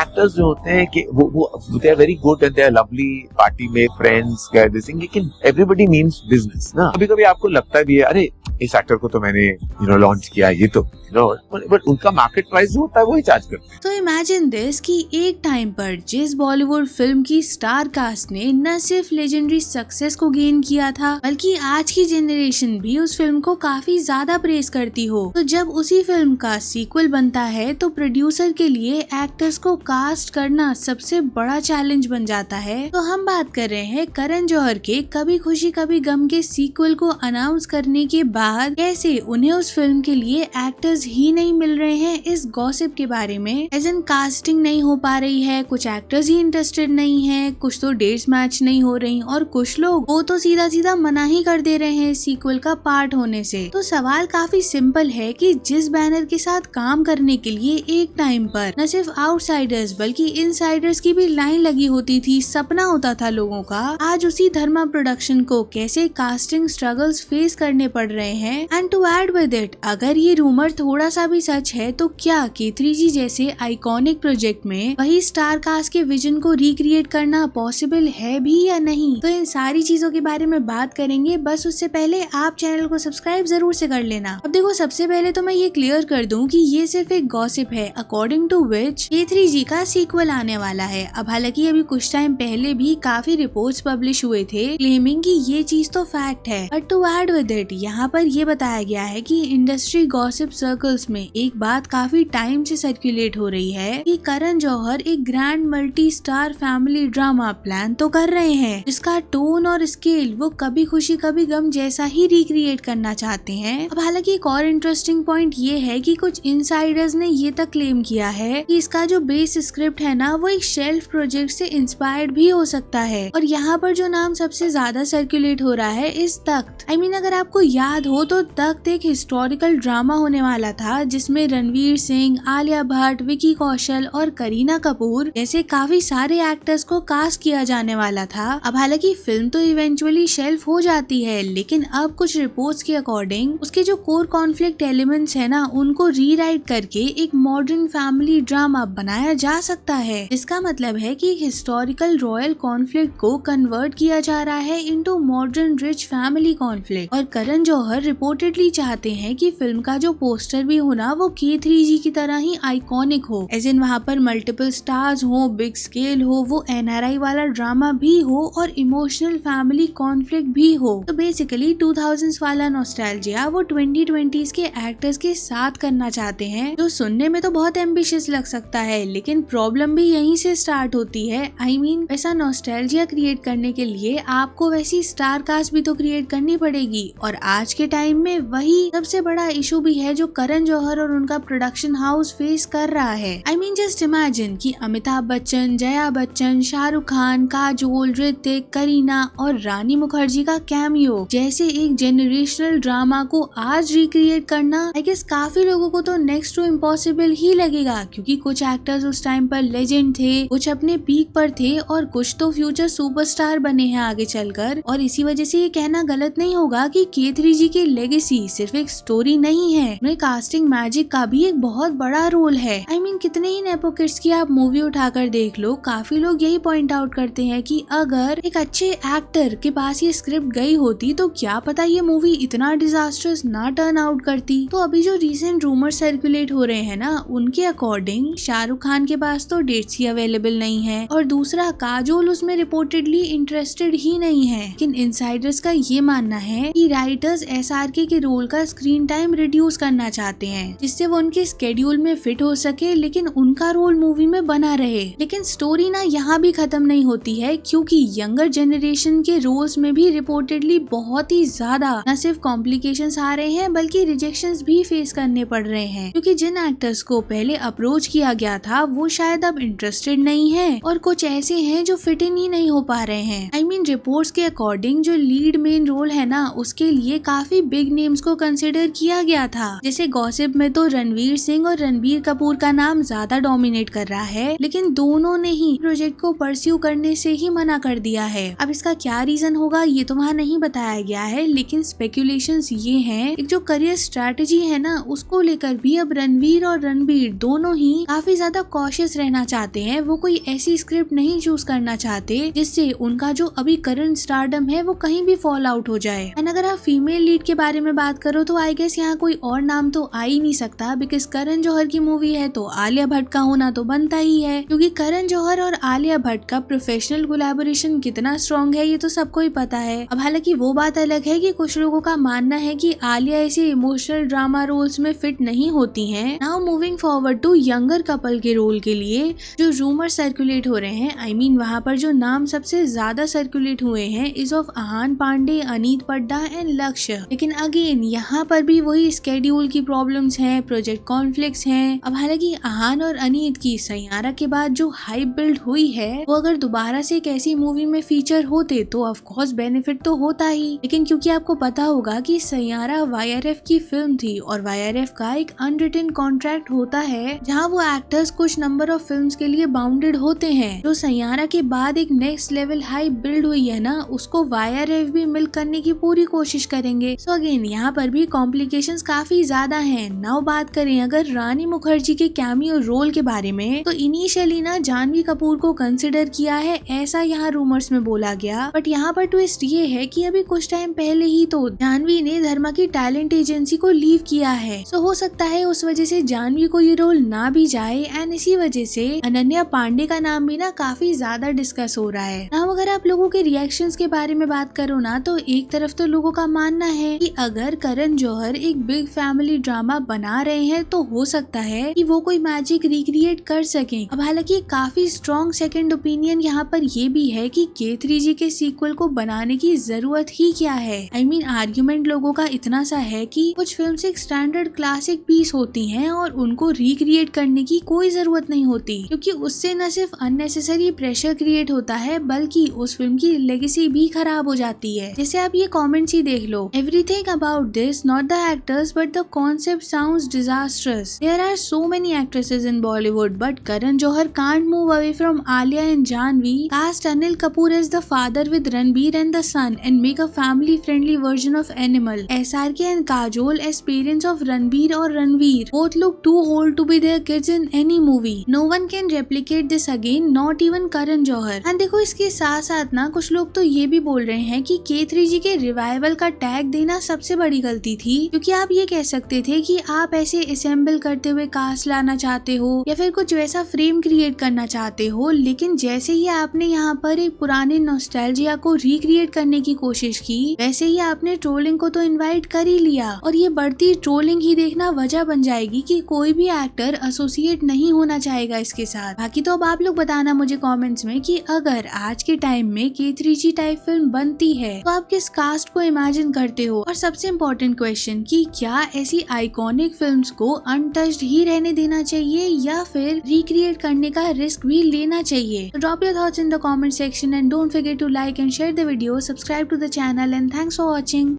Actors जो होते हैं कि वो they are very good and they are lovely, party में फ्रेंड्स दिसिंग, लेकिन एवरीबडी मीन्स बिजनेस ना। कभी कभी आपको लगता भी है अरे इस एक्टर को तो मैंने लॉन्च किया, ये तो बट उनका मार्केट प्राइस जो होता है वही चार्ज करते हैं। तो इमेजिन दिस कि एक टाइम पर जिस बॉलीवुड फिल्म की स्टार कास्ट ने न सिर्फ लेजेंडरी सक्सेस को गेन किया था, बल्कि आज की जनरेशन भी उस फिल्म को काफी ज्यादा प्रेज करती हो, तो जब उसी फिल्म का सीक्वल बनता है तो प्रोड्यूसर के लिए एक्टर्स को कास्ट करना सबसे बड़ा चैलेंज बन जाता है। तो हम बात कर रहे हैं करण जौहर के कभी खुशी कभी गम के सीक्वल को अनाउंस करने के बाद कैसे उन्हें उस फिल्म के लिए एक्टर्स ही नहीं मिल रहे हैं, इस गॉसिप के बारे में। एज इन कास्टिंग नहीं हो पा रही है, कुछ एक्टर्स ही इंटरेस्टेड नहीं है, कुछ तो डेट्स मैच नहीं हो रही और कुछ लोग वो तो सीधा सीधा मना ही कर दे रहे हैं सीक्वल का पार्ट होने से। तो सवाल काफी सिंपल है कि जिस बैनर के साथ काम करने के लिए एक टाइम पर न सिर्फ आउटसाइडर्स बल्कि इनसाइडर्स की भी लाइन लगी होती थी, सपना होता था लोगों का, आज उसी धर्मा प्रोडक्शन को कैसे कास्टिंग स्ट्रगल्स फेस करने पड़ रहे हैं। And to add with it, अगर ये रूमर थोड़ा सा भी सच है तो क्या K3G जैसे आइकॉनिक प्रोजेक्ट में वही स्टार कास्ट के विजन को रिक्रिएट करना पॉसिबल है भी या नहीं। तो इन सारी चीजों के बारे में बात करेंगे, बस उससे पहले आप चैनल को सब्सक्राइब जरूर से कर लेना। अब देखो, सबसे पहले तो मैं ये क्लियर कर दूं कि ये सिर्फ एक गॉसिप है अकॉर्डिंग टू विच K3G का सीक्वल आने वाला है। अब हालांकि अभी कुछ टाइम पहले भी काफी रिपोर्ट्स पब्लिश हुए थे क्लेमिंग कि ये चीज तो फैक्ट है, but to add with it यहाँ पर ये बताया गया है कि इंडस्ट्री गॉसिप सर्कल्स में एक बात काफी टाइम से सर्कुलेट हो रही है कि करण जौहर एक grand multi star family drama plan तो कर रहे हैं, जिसका टोन और स्केल वो कभी खुशी कभी गम जैसा ही रिक्रिएट करना चाहते हैं। अब हालांकि एक और इंटरेस्टिंग पॉइंट ये है कि कुछ इनसाइडर्स ने ये तक क्लेम किया है कि इसका जो बेस स्क्रिप्ट है ना, वो एक शेल्फ प्रोजेक्ट से इंस्पायर्ड भी हो सकता है। और यहाँ पर जो नाम सबसे ज्यादा सर्कुलेट हो रहा है इस तख्त, अगर आपको याद हो तो तख्त एक हिस्टोरिकल ड्रामा होने वाला था जिसमें रणवीर सिंह, आलिया भट्ट, विकी कौशल और करीना कपूर जैसे काफी सारे एक्टर्स को कास्ट किया जाने वाला था। अब हालांकि फिल्म तो इवेंचुअली शेल्फ हो जाती है, लेकिन अब कुछ रिपोर्ट्स के अकॉर्डिंग उसके जो कोर कॉन्फ्लिक्ट एलिमेंट्स है ना, उनको रीराइट करके एक मॉडर्न फैमिली ड्रामा बनाया जा सकता है, जिसका मतलब है कि हिस्टोरिकल रॉयल कॉन्फ्लिक्ट को कन्वर्ट किया जा रहा है into modern rich family conflict. और करण जौहर रिपोर्टेडली चाहते हैं कि फिल्म का जो पोस्टर भी हो ना, वो K3G की तरह ही आइकॉनिक हो, एज इन वहाँ पर मल्टीपल स्टार्स हो, बिग स्केल हो, वो NRI वाला ड्रामा भी हो और इमोशनल फैमिली कॉन्फ्लिक्ट भी हो। तो बेसिकली 2000s वाला नॉस्टैल्जिया वो 2020s के एक्टर्स के साथ करना चाहते हैं, जो सुनने में तो बहुत एम्बिशियस लग सकता है, लेकिन प्रॉब्लम भी यहीं से स्टार्ट होती है। वैसा नॉस्टैल्जिया क्रिएट करने के लिए आपको वैसी स्टार कास्ट भी तो क्रिएट करनी पड़ेगी, और आज के टाइम में वही सबसे बड़ा इशू भी है जो करण जौहर और उनका प्रोडक्शन हाउस फेस कर रहा है। जस्ट इमेजिन कि अमिताभ बच्चन, जया बच्चन, शाहरुख खान, काजोल, ऋतिक, करीना और रानी मुखर्जी का कैमियो जैसे एक जेनरेशनल ड्रामा को आज रिक्रिएट करना, आई गेस काफी लोगों को तो नेक्स्ट टू इम्पॉसिबल ही लगेगा, क्योंकि कुछ एक्टर्स उस टाइम पर लेजेंड थे, कुछ अपने पीक पर थे और कुछ तो फ्यूचर सुपरस्टार बने हैं आगे चलकर। और इसी वजह से ये कहना गलत नहीं होगा कि K3G की लेगेसी सिर्फ एक स्टोरी नहीं है, उनमें कास्टिंग मैजिक का भी एक बहुत बड़ा रोल है। कितने ही नेपो किड्स की आप मूवी उठाकर देख लो, काफी लोग यही पॉइंट आउट करते हैं कि अगर एक अच्छे एक्टर के पास ये स्क्रिप्ट गई होती तो क्या पता ये मूवी इतना डिजास्टर्स ना टर्न आउट करती। तो अभी जो रिसेंट रूमर सर्कुलेट हो रहे हैं ना, उनके अकॉर्डिंग शाहरुख खान के पास तो डेट्स ही अवेलेबल नहीं है, और दूसरा काजोल उसमें रिपोर्टेडली इंटरेस्टेड ही नहीं है। लेकिन इनसाइडर्स का ये मानना है कि राइटर्स SRK के रोल का स्क्रीन टाइम रिड्यूस करना चाहते हैं, जिससे वो उनके स्केड्यूल में फिट हो सके, लेकिन उनका रोल मूवी में बना रहे। लेकिन स्टोरी ना यहाँ भी खत्म नहीं होती है, क्योंकि यंगर जनरेशन के रोल्स में भी रिपोर्टेडली बहुत ही ज्यादा न सिर्फ कॉम्प्लिकेशंस आ रहे हैं, बल्कि रिजेक्शंस भी फेस करने पड़ रहे हैं, क्योंकि जिन एक्टर्स को पहले अप्रोच किया गया था वो शायद अब इंटरेस्टेड नहीं है, और कुछ ऐसे हैं जो फिट इन ही नहीं हो पा रहे हैं। रिपोर्ट्स के अकॉर्डिंग जो लीड मेन रोल है ना, उसके लिए काफी काफी बिग नेम्स को कंसिडर किया गया था। जैसे गॉसिप में तो रणवीर सिंह और रणबीर कपूर का नाम ज्यादा डोमिनेट कर रहा है, लेकिन दोनों ने ही प्रोजेक्ट को परस्यू करने से ही मना कर दिया है। अब इसका क्या रीजन होगा ये तो वहाँ नहीं बताया गया है, लेकिन स्पेकुलेशंस ये हैं एक जो करियर स्ट्रेटेजी है ना उसको लेकर भी अब रणवीर और रणबीर दोनों ही काफी ज्यादा कॉशियस रहना चाहते हैं। वो कोई ऐसी स्क्रिप्ट नहीं चूज करना चाहते जिससे उनका जो अभी करंट स्टारडम है वो कहीं भी फॉल आउट हो जाए। एंड अगर आप फीमेल लीड के बारे में बात करो तो आई गेस यहाँ कोई और नाम तो आ ही नहीं सकता, बिकॉज करण जौहर की मूवी है तो आलिया भट्ट का होना तो बनता ही है, क्योंकि करण जौहर और आलिया भट्ट का प्रोफेशनल कोलैबोरेशन कितना स्ट्रॉन्ग है ये तो सबको ही पता है। अब हालांकि वो बात अलग है कि कुछ लोगों का मानना है कि आलिया ऐसे इमोशनल ड्रामा रोल्स में फिट नहीं होती हैं। Now moving forward to younger couple के रोल के लिए जो रूमर सर्कुलेट हो रहे हैं, आई मीन वहाँ पर जो नाम सबसे ज्यादा सर्कुलेट हुए हैं is of Ahaan Panday, Aneet Padda and Lakshya. लेकिन अगेन यहाँ पर भी वही स्केड्यूल की प्रॉब्लम्स हैं, प्रोजेक्ट कॉन्फ्लिक्ट्स हैं। अब हालांकि आहान और अनीत की सैयारा के बाद जो हाइप बिल्ड हुई है वो अगर दोबारा से एक ऐसी मूवी में फीचर होते तो ऑफ कोर्स बेनिफिट तो होता ही, लेकिन क्योंकि आपको पता होगा कि सैयारा वाईआरएफ की फिल्म थी और वाईआरएफ का एक अनरिटन कॉन्ट्रैक्ट होता है जहाँ वो एक्टर्स कुछ नंबर ऑफ फिल्म्स के लिए बाउंडेड होते हैं। तो सैयारा के बाद एक नेक्स्ट लेवल हाइप बिल्ड हुई है ना, उसको वाईआरएफ भी मिल्क करने की पूरी कोशिश करेंगे। सो अगेन यहाँ पर भी कॉम्प्लिकेशंस काफी ज्यादा हैं। नाउ बात करें अगर रानी मुखर्जी के कैमियो रोल के बारे में, तो इनिशियली ना जानवी कपूर को कंसिडर किया है ऐसा यहाँ रूमर्स में बोला गया, बट यहाँ पर ट्विस्ट ये है कि अभी कुछ टाइम पहले ही तो जानवी ने धर्मा की टैलेंट एजेंसी को लीव किया है। सो हो सकता है उस वजह से जानवी को ये रोल ना भी जाए, एंड इसी वजह से अनन्या पांडे का नाम भी ना काफी ज्यादा डिस्कस हो रहा है। नाउ अगर आप लोगों के रिएक्शंस के बारे में बात करो ना, तो एक तरफ तो लोगों का मानना है कि अगर करण जौहर एक बिग फैमिली ड्रामा बना रहे हैं तो हो सकता है कि वो कोई मैजिक रिक्रिएट कर सके। अब हालांकि काफी स्ट्रॉन्ग सेकंड ओपिनियन यहाँ पर ये भी है कि K3G के सीक्वल को बनाने की जरूरत ही क्या है। आई मीन आर्ग्यूमेंट लोगों का इतना सा है कि कुछ फिल्म्स एक स्टैंडर्ड क्लासिक पीस होती हैं और उनको रिक्रिएट करने की कोई जरूरत नहीं होती, क्योंकि उससे न सिर्फ अननेसेसरी प्रेशर क्रिएट होता है बल्कि उस फिल्म की लेगेसी भी खराब हो जाती है। जैसे आप ये कमेंट्स ही देख लो, everything about this not the actors but the concept sounds disastrous. There are so many actresses in Bollywood but Karan Johar can't move away from Alia and Janhvi. Cast Anil Kapoor as the father with Ranbir and the son and make a family friendly version of Animal. SRK and Kajol as parents of Ranbir और Ranveer. Both look too old to be their kids in any movie. No one can replicate this again, not even Karan Johar. And देखो इसके साथ साथ ना कुछ लोग तो ये भी बोल रहे हैं कि K3G के रिवाइवल का टैग देना सबसे बड़ी गलती थी, क्योंकि आप ये कह सकते थे कि आप ऐसे असेंबल करते हुए कास्ट लाना चाहते हो या फिर कुछ वैसा फ्रेम क्रिएट करना चाहते हो, लेकिन जैसे ही आपने यहाँ पर एक पुराने नॉस्टैल्जिया को रिक्रिएट करने की कोशिश की वैसे ही आपने ट्रोलिंग को तो इनवाइट कर ही लिया, और ये बढ़ती ट्रोलिंग ही देखना वजह बन जाएगी कि कोई भी एक्टर एसोसिएट नहीं होना चाहेगा इसके साथ। बाकी तो अब आप लोग बताना मुझे कमेंट्स में कि अगर आज के टाइम में K3G टाइप फिल्म बनती है तो आप किस कास्ट को इमेजिन करते हो, और सबसे इम्पोर्टेंट क्वेश्चन कि क्या ऐसी आइकॉनिक फिल्म्स को अनटच्ड ही रहने देना चाहिए या फिर रिक्रिएट करने का रिस्क भी लेना चाहिए। Drop your thoughts in the comment section and don't forget to like and share the video, subscribe to the channel and thanks for watching.